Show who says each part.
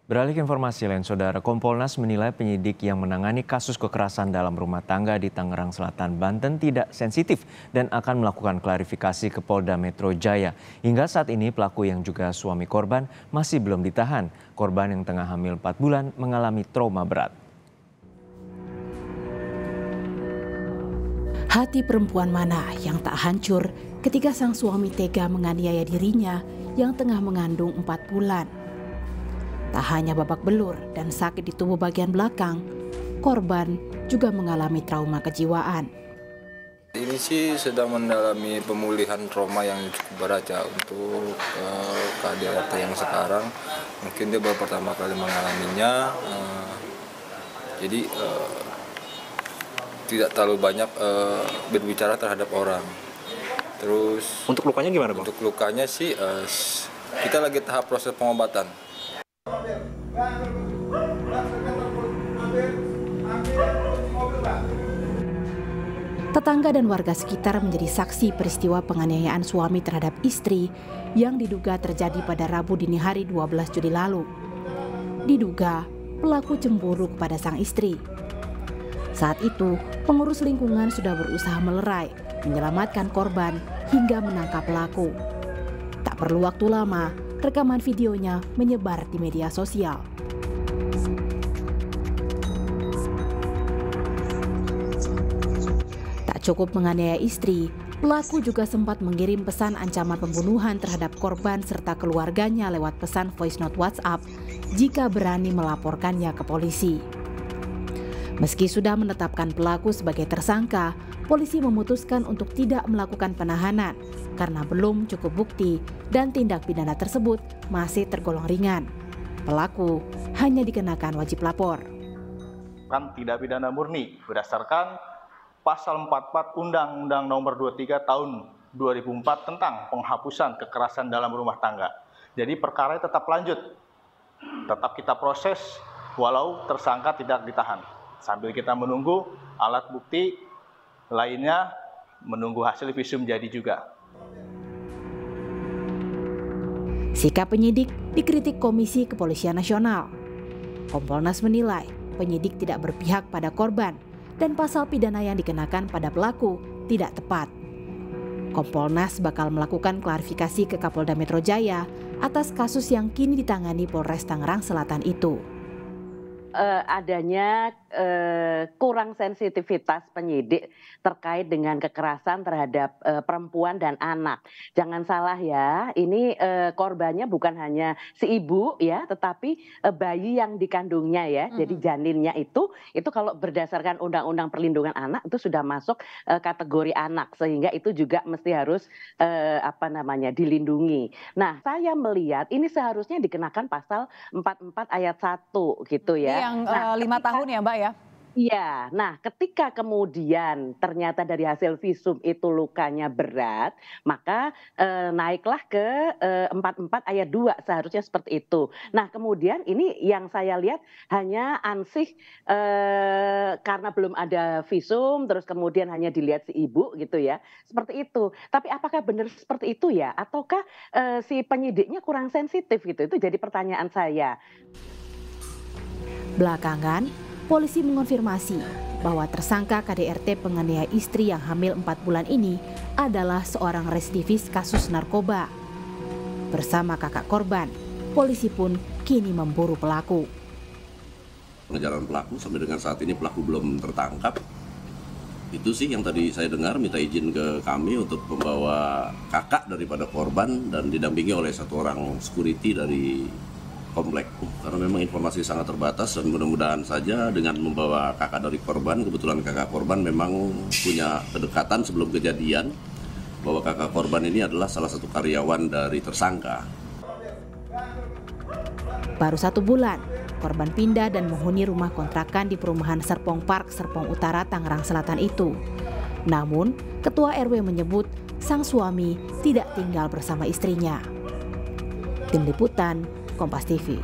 Speaker 1: Beralih ke informasi lain, Saudara, Kompolnas menilai penyidik yang menangani kasus kekerasan dalam rumah tangga di Tangerang Selatan, Banten tidak sensitif dan akan melakukan klarifikasi ke Polda Metro Jaya. Hingga saat ini pelaku yang juga suami korban masih belum ditahan. Korban yang tengah hamil 4 bulan mengalami trauma berat.
Speaker 2: Hati perempuan mana yang tak hancur ketika sang suami tega menganiaya dirinya yang tengah mengandung 4 bulan. Tak hanya babak belur dan sakit di tubuh bagian belakang, korban juga mengalami trauma kejiwaan.
Speaker 3: Ini sih sedang mendalami pemulihan trauma yang cukup berat ya untuk KDRT yang sekarang. Mungkin dia baru pertama kali mengalaminya, jadi tidak terlalu banyak berbicara terhadap orang. Terus
Speaker 4: untuk lukanya gimana, Bang?
Speaker 3: Untuk lukanya sih kita lagi tahap proses pengobatan.
Speaker 2: Tetangga dan warga sekitar menjadi saksi peristiwa penganiayaan suami terhadap istri yang diduga terjadi pada Rabu dini hari 12 Juli lalu. Diduga pelaku cemburu kepada sang istri. Saat itu, pengurus lingkungan sudah berusaha melerai, menyelamatkan korban hingga menangkap pelaku. Tak perlu waktu lama, rekaman videonya menyebar di media sosial. Tak cukup menganiaya istri, pelaku juga sempat mengirim pesan ancaman pembunuhan terhadap korban serta keluarganya lewat pesan voice note WhatsApp jika berani melaporkannya ke polisi. Meski sudah menetapkan pelaku sebagai tersangka, polisi memutuskan untuk tidak melakukan penahanan karena belum cukup bukti dan tindak pidana tersebut masih tergolong ringan. Pelaku hanya dikenakan wajib lapor.
Speaker 4: Kan tidak pidana murni berdasarkan Pasal 44 Undang-Undang Nomor 23 Tahun 2004 tentang penghapusan kekerasan dalam rumah tangga. Jadi perkara tetap lanjut, tetap kita proses walau tersangka tidak ditahan. Sambil kita menunggu alat bukti lainnya, menunggu hasil visum jadi juga.
Speaker 2: Sikap penyidik dikritik Komisi Kepolisian Nasional. Kompolnas menilai penyidik tidak berpihak pada korban dan pasal pidana yang dikenakan pada pelaku tidak tepat. Kompolnas bakal melakukan klarifikasi ke Kapolda Metro Jaya atas kasus yang kini ditangani Polres Tangerang Selatan itu.
Speaker 5: Adanya kurang sensitivitas penyidik terkait dengan kekerasan terhadap perempuan dan anak. Jangan salah ya, ini korbannya bukan hanya si ibu ya, tetapi bayi yang dikandungnya ya. Jadi janinnya itu kalau berdasarkan Undang-Undang Perlindungan Anak itu sudah masuk kategori anak, sehingga itu juga mesti harus dilindungi. Nah, saya melihat ini seharusnya dikenakan pasal 44 ayat 1 gitu ya.
Speaker 6: Yang 5 tahun ya, Mbak ya?
Speaker 5: Iya, nah ketika kemudian ternyata dari hasil visum itu lukanya berat, maka naiklah ke 44 ayat 2 seharusnya seperti itu. Nah kemudian ini yang saya lihat hanya ansih karena belum ada visum, terus kemudian hanya dilihat si ibu gitu ya, seperti itu. Tapi apakah benar seperti itu ya? Ataukah si penyidiknya kurang sensitif gitu? Itu jadi pertanyaan saya.
Speaker 2: Belakangan, polisi mengonfirmasi bahwa tersangka KDRT penganiaya istri yang hamil 4 bulan ini adalah seorang residivis kasus narkoba. Bersama kakak korban, polisi pun kini memburu pelaku.
Speaker 7: Pengejaran pelaku sampai dengan saat ini pelaku belum tertangkap. Itu sih yang tadi saya dengar, minta izin ke kami untuk membawa kakak daripada korban dan didampingi oleh satu orang security dari komplek, karena memang informasi sangat terbatas dan mudah-mudahan saja dengan membawa kakak dari korban, kebetulan kakak korban memang punya kedekatan sebelum kejadian, bahwa kakak korban ini adalah salah satu karyawan dari tersangka.
Speaker 2: Baru 1 bulan, korban pindah dan menghuni rumah kontrakan di perumahan Serpong Park, Serpong Utara, Tangerang Selatan itu. Namun, Ketua RW menyebut sang suami tidak tinggal bersama istrinya. Tim Liputan Kompas TV.